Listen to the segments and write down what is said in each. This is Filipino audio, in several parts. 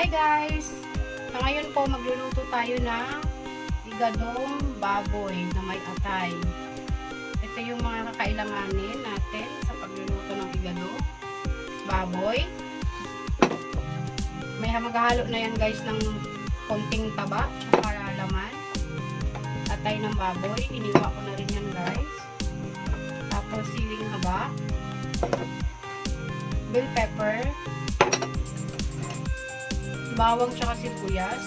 Hi guys! So ngayon po magluluto tayo ng igadong baboy na may atay. Ito yung mga kakailanganin natin sa pagluluto ng igadong baboy. May maghahalo na yan guys ng konting taba para laman. Atay ng baboy, iniwa ko na rin yan guys. Tapos siling haba, bell pepper, bawang tsaka sibuyas,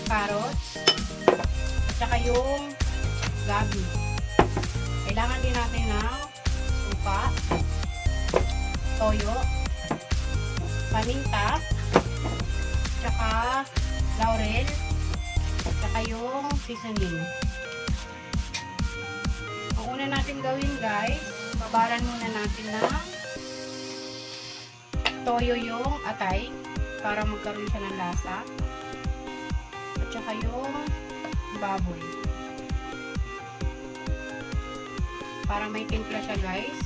carrots, tsaka yung gabi. Kailangan din natin ng suka, toyo, paminta, tsaka laurel, tsaka yung seasoning. Ang una natin gawin guys, babaran muna natin ng toyo yung atay para magkaroon siya ng lasa at saka yung baboy para may timpla siya guys.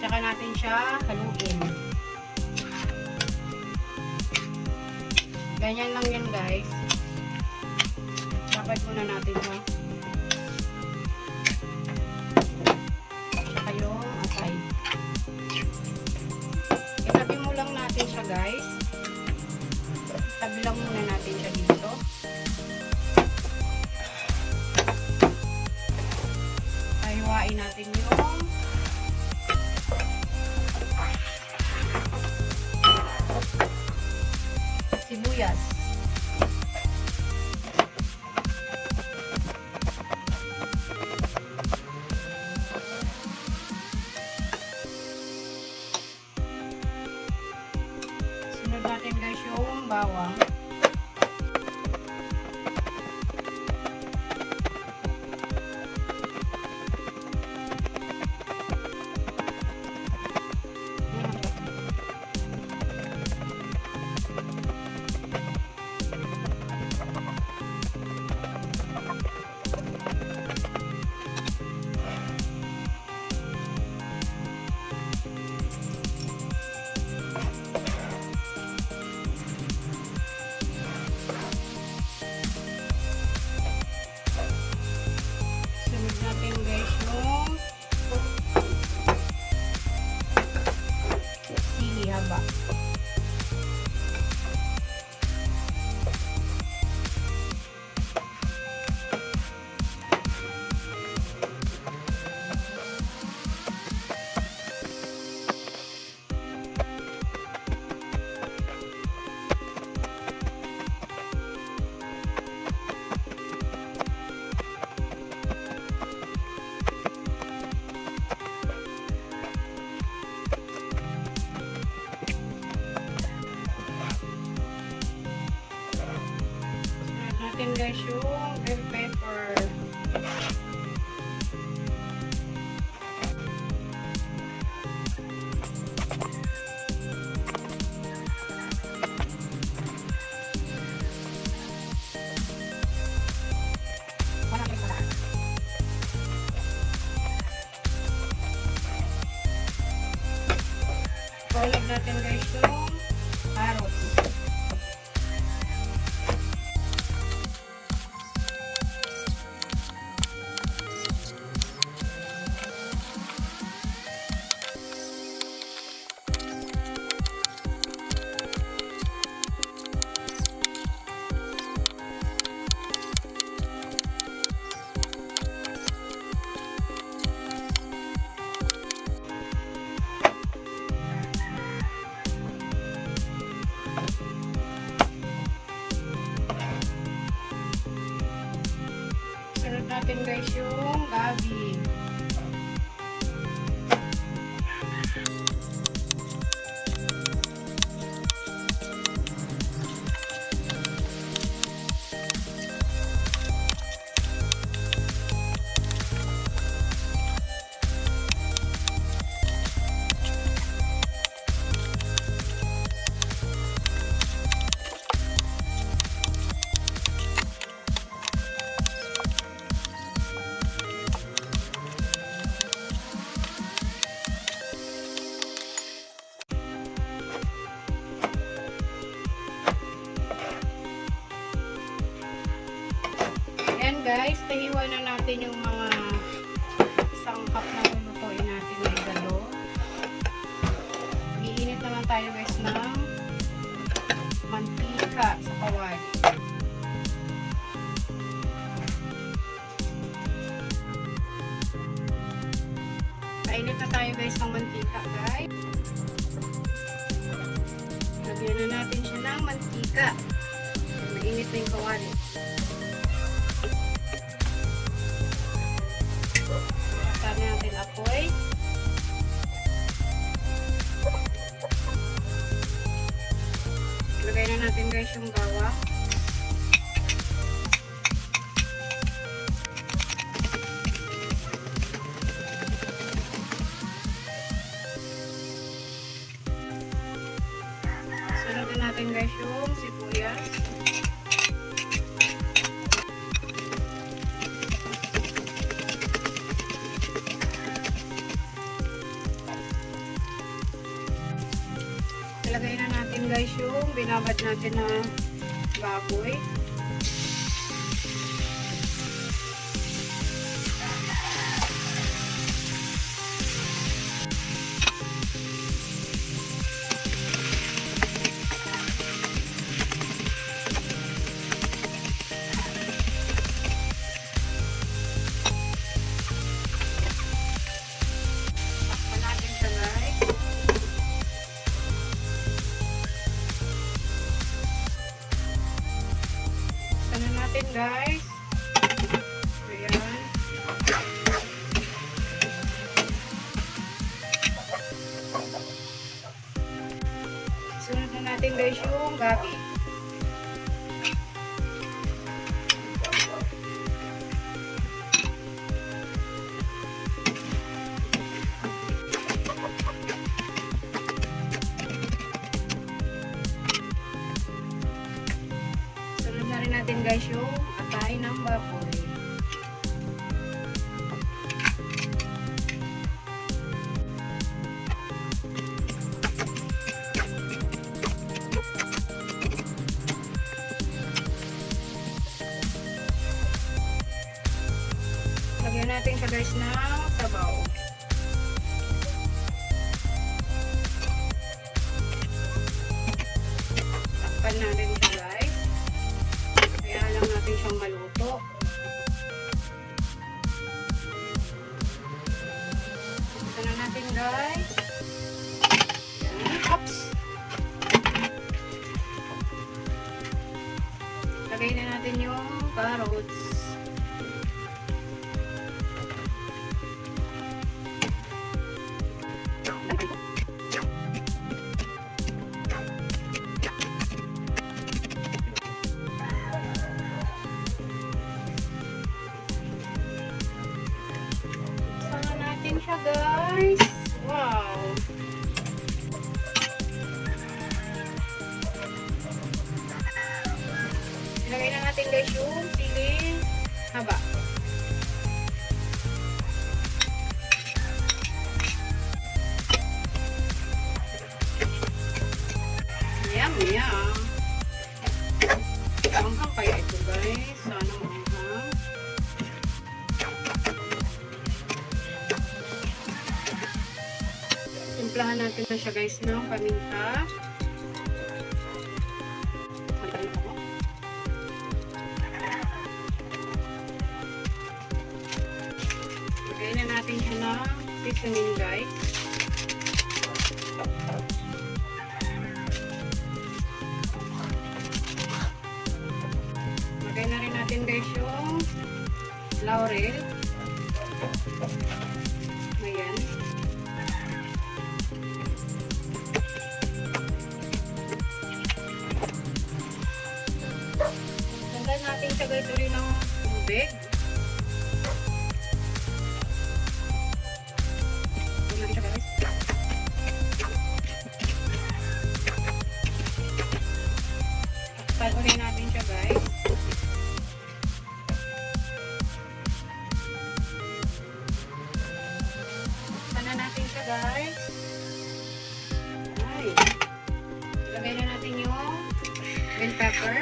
Tsaka natin siya haluin. Ganyan lang yan guys. Dapat muna natin siya. Tsaka yung atay. Itabi mo lang natin siya guys. Tabi lang muna natin siya dito. Hiwain natin yung sibuyas. Sunod natin guys yung bawang. Haba. Natin guys yung bell pepper. Balik natin guys yung carrots. natin yung mga sangkap na lulutuin natin na igado. Iinit naman tayo guys ng mantika sa kawali. Painit na tayo guys ng mantika guys. Lagyan na natin siya ng mantika. Mainit na yung kawali. Saan natin apoy. Lagay na natin guys yung bawang. Sunod natin guys yung sibuyas. Ilagay na natin guys yung binabad natin na baboy. Takpan natin siya guys. Sana natin guys. Ayan. Sunod na natin guys yung gabi. Sunod na rin natin guys yung atay ng baboy. Lagyan natin siya guys ng sabaw. Takpan natin siya guys. Kaya lang natin siyang maluto. Ito na natin guys. Ayan. Oops! Lagay na natin yung carrots. Sana natin siya guys. Wow! Ilagay na natin guys yung siling haba. Yum, yum. Manghang kaya ito guys. Sana manghang. Timplahan natin na siya guys ng paminta. Lagay na natin siya ng seasoning guys. Lagay na rin natin guys yung laurel. Ayan. Lagyan natin siya guys ulit ng tubig. Lagyan siya guys. Takpan ulit natin siya guys. Sana natin siya guys. Ay. Lagay na natin yung bell pepper.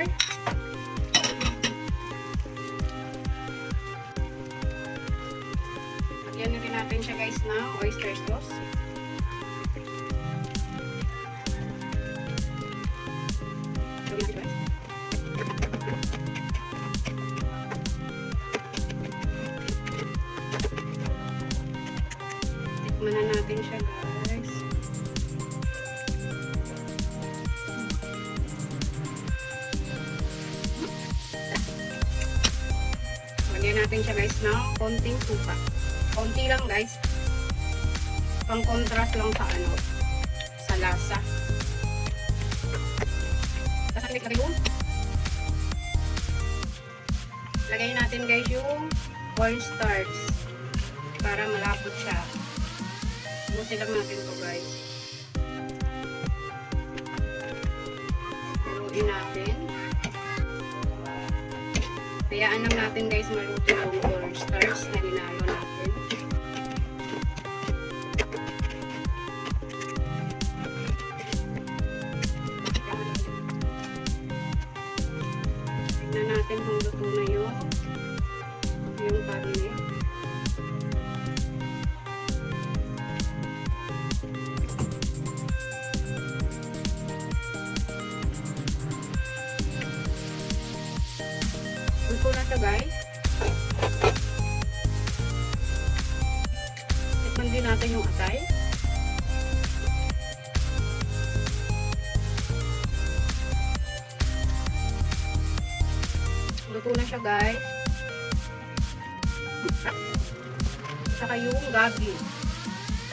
siya guys ng oyster sauce. Tikman na natin siya guys. Lagyan natin siya guys ng konting suka. Konti lang guys. Pang contrast lang sa ano, sa lasa. Lagay natin guys yung cornstarch para malapot siya. Busin lang natin to guys. Haluin natin. Hayaan lang natin guys maluto yung cornstarch na hinalo natin. Tignan natin kung luto na yung karne. Luto na siya guys. Tikman din natin yung atay. Luto na siya guys. Saka yung gabi.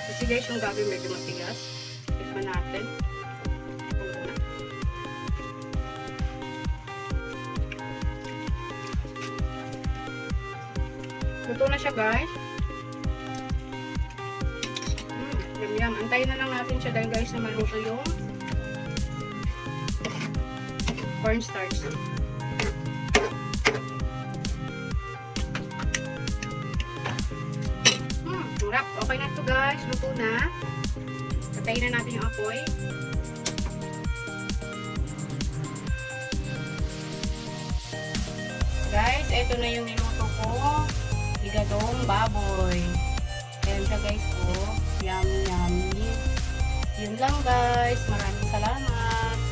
Kasi guys yung gabi medyo matigas. Tikman natin. Luto na siya guys. Yum. Antayin na lang natin siya dahil guys na maluto yung cornstarch. Sarap. Okay na to guys. Luto na. Patayin na natin yung apoy. Guys, ito na yung niluto ko. Igadong baboy. Ayan siya guys po. Yummy, yummy. Yun lang guys. Maraming salamat.